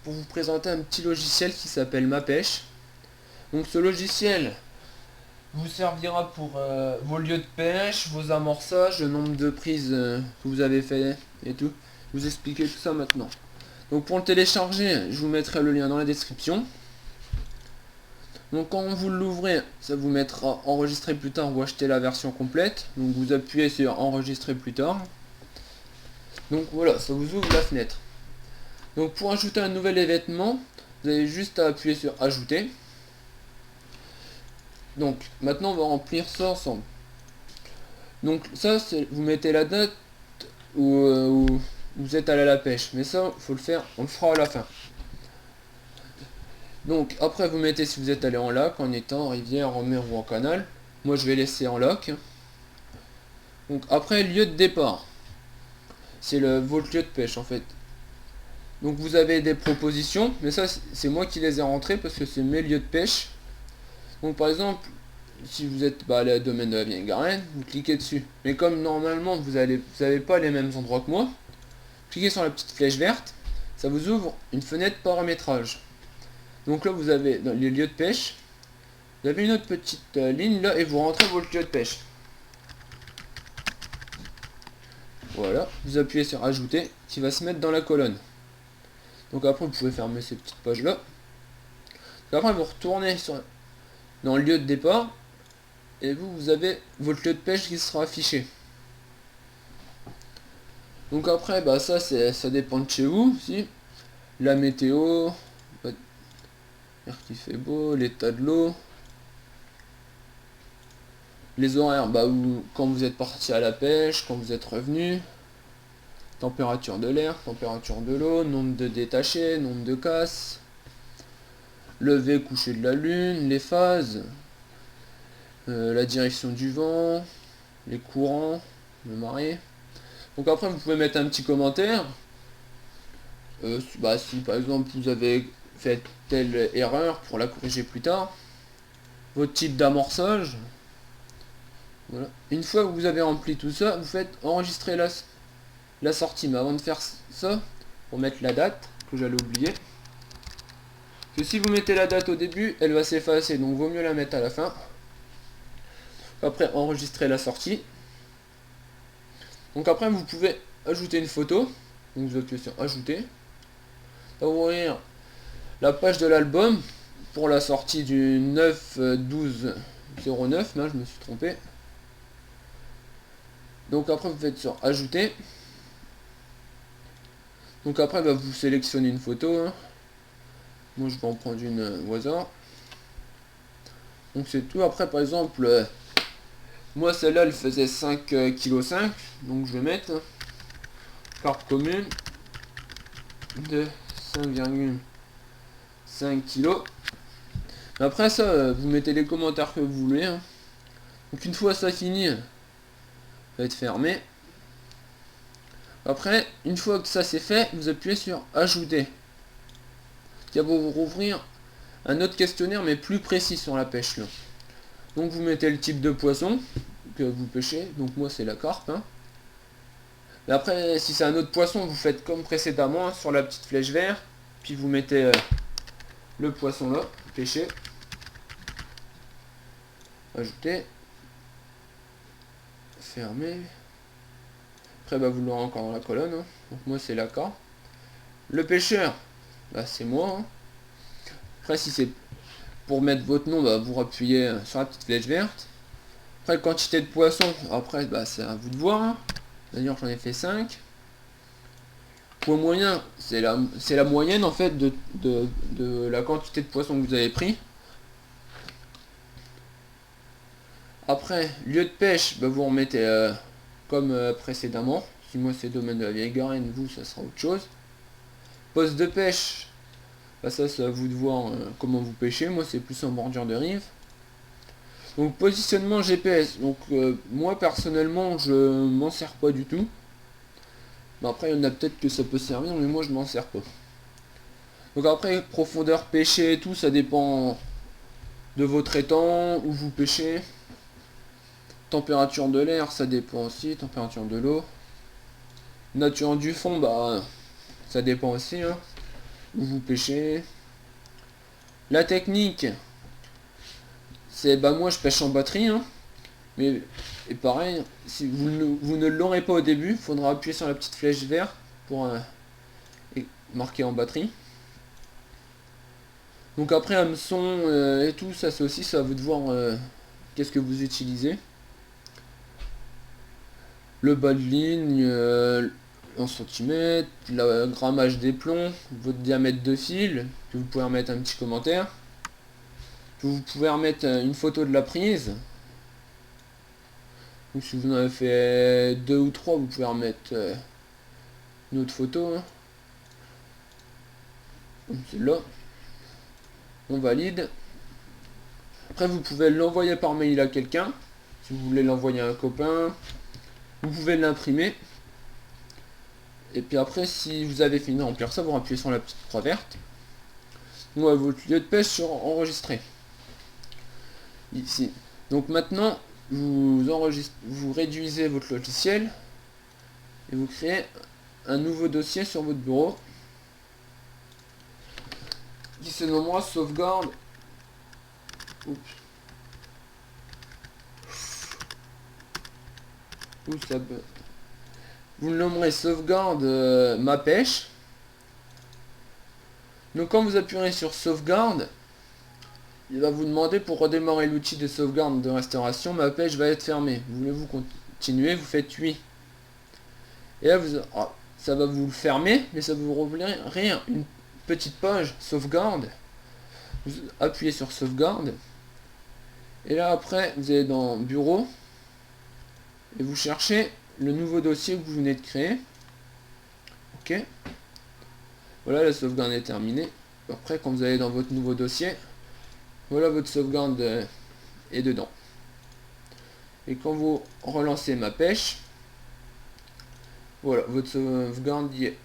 pour vous présenter un petit logiciel qui s'appelle MaPêche. Donc ce logiciel vous servira pour vos lieux de pêche, vos amorçages, le nombre de prises que vous avez fait et tout. Je vous expliquer tout ça maintenant. Donc pour le télécharger, je vous mettrai le lien dans la description. Donc quand vous l'ouvrez, ça vous mettra enregistrer plus tard ou acheter la version complète. Donc vous appuyez sur enregistrer plus tard. Donc voilà, ça vous ouvre la fenêtre. Donc pour ajouter un nouvel événement, vous avez juste à appuyer sur ajouter. Donc maintenant on va remplir ça ensemble. Donc ça, vous mettez la date où vous êtes allé à la pêche. Mais ça, faut le faire, on le fera à la fin. Donc après vous mettez si vous êtes allé en lac, en étang, en rivière, en mer ou en canal. Moi je vais laisser en lac. Donc après lieu de départ. C'est votre lieu de pêche en fait. Donc vous avez des propositions, mais ça c'est moi qui les ai rentrées parce que c'est mes lieux de pêche. Donc par exemple, si vous êtes allé à domaine de la Vieille Garenne, vous cliquez dessus. Mais comme normalement vous n'avez pas les mêmes endroits que moi, cliquez sur la petite flèche verte, ça vous ouvre une fenêtre paramétrage. Donc là vous avez dans les lieux de pêche, vous avez une autre petite ligne là et vous rentrez votre lieu de pêche. Voilà, vous appuyez sur ajouter qui va se mettre dans la colonne. Donc après vous pouvez fermer ces petites pages là. Après vous retournez dans le lieu de départ et vous avez votre lieu de pêche qui sera affiché. Donc après ça dépend de chez vous aussi. La météo, l'air qui fait beau, l'état de l'eau, les horaires, quand vous êtes parti à la pêche, quand vous êtes revenu, température de l'air, température de l'eau, nombre de détachés, nombre de casses, lever, coucher de la lune, les phases, la direction du vent, les courants, le marée. Donc après vous pouvez mettre un petit commentaire. Si par exemple vous avez fait telle erreur pour la corriger plus tard. Votre type d'amorçage. Voilà. Une fois que vous avez rempli tout ça, vous faites enregistrer la sortie. Mais avant de faire ça, pour mettre la date, que j'allais oublier. Que si vous mettez la date au début, elle va s'effacer. Donc vaut mieux la mettre à la fin. Après enregistrer la sortie. Donc après vous pouvez ajouter une photo. Donc vous appuyez sur ajouter. Ça va ouvrir la page de l'album pour la sortie du 9/12/09. Là je me suis trompé. Donc après vous faites sur ajouter. Donc après vous sélectionnez une photo. Moi je vais en prendre une au hasard. Donc c'est tout. Après par exemple, moi celle-là elle faisait 5,5 kg. Donc je vais mettre carte commune de 5,5 kg. Après ça, vous mettez les commentaires que vous voulez. Donc une fois ça fini, ça va être fermé. Après, une fois que ça c'est fait, vous appuyez sur ajouter. Qui va vous rouvrir un autre questionnaire mais plus précis sur la pêche là. Donc vous mettez le type de poisson que vous pêchez. Donc moi c'est la carpe. Mais après, si c'est un autre poisson, vous faites comme précédemment sur la petite flèche verte. Puis vous mettez le poisson là, pêché. Ajouter. Fermer. Après vous l'aurez encore dans la colonne. Donc moi c'est la carpe. Le pêcheur, c'est moi. Après si c'est pour mettre votre nom, vous appuyez sur la petite flèche verte. Après quantité de poisson, après c'est à vous de voir. D'ailleurs j'en ai fait 5. Poids moyen, c'est la moyenne en fait de la quantité de poisson que vous avez pris. Après, lieu de pêche, vous remettez comme précédemment. Si moi c'est domaine de la Vieille Garenne, vous ça sera autre chose. Poste de pêche, ça c'est à vous de voir comment vous pêchez. Moi c'est plus en bordure de rive. Donc positionnement GPS. Donc moi personnellement je m'en sers pas du tout. Mais après il y en a peut-être que ça peut servir, mais moi je m'en sers pas. Donc après profondeur pêchée et tout, ça dépend de votre étang, où vous pêchez. Température de l'air, ça dépend aussi, température de l'eau. Nature du fond, ça dépend aussi. où vous pêchez. La technique, c'est bah moi je pêche en batterie, hein, mais et pareil, si vous ne l'aurez pas au début, il faudra appuyer sur la petite flèche verte pour marquer en batterie. Donc après hameçon et tout ça, c'est aussi ça à vous de voir qu'est-ce que vous utilisez. Le bas de ligne en centimètres, le grammage des plombs, votre diamètre de fil, que vous pouvez remettre un petit commentaire. Vous pouvez remettre une photo de la prise. Ou si vous en avez fait 2 ou 3, vous pouvez remettre une autre photo. Hein. Celle-là. On valide. Après vous pouvez l'envoyer par mail à quelqu'un. Si vous voulez l'envoyer à un copain. Vous pouvez l'imprimer. Et puis après, si vous avez fini de remplir ça, vous appuyez sur la petite croix verte. Moi, votre lieu de pêche sera enregistré. Ici. Donc maintenant, vous réduisez votre logiciel et vous créez un nouveau dossier sur votre bureau qui se nommera sauvegarde. Oups. Oups, ça peut... Vous le nommerez sauvegarde ma pêche. Donc quand vous appuierez sur sauvegarde, il va vous demander pour redémarrer l'outil de sauvegarde de restauration, ma pêche va être fermée. Voulez-vous continuer? Vous faites oui. Et là, ça va vous le fermer, mais ça va vous rouvrir une petite page sauvegarde. Vous appuyez sur sauvegarde. Et là, après, vous allez dans bureau. Et vous cherchez le nouveau dossier que vous venez de créer. Ok. Voilà, la sauvegarde est terminée. Après, quand vous allez dans votre nouveau dossier, voilà votre sauvegarde est dedans. Et quand vous relancez ma pêche, voilà, votre sauvegarde y est.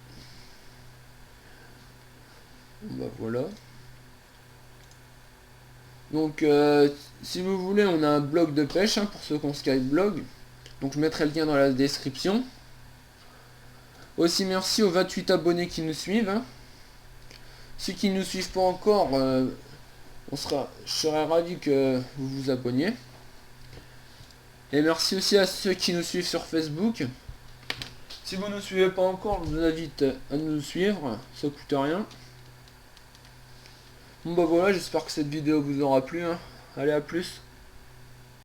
Bah voilà. Donc si vous voulez, on a un blog de pêche hein, pour ceux qui ont Skyblog. Donc je mettrai le lien dans la description. Aussi merci aux 28 abonnés qui nous suivent. Hein. Ceux qui ne nous suivent pas encore, je serais ravi que vous vous abonniez. Et merci aussi à ceux qui nous suivent sur Facebook. Si vous ne nous suivez pas encore, je vous invite à nous suivre, ça coûte rien. Bon bah voilà, j'espère que cette vidéo vous aura plu. Hein. Allez, à plus.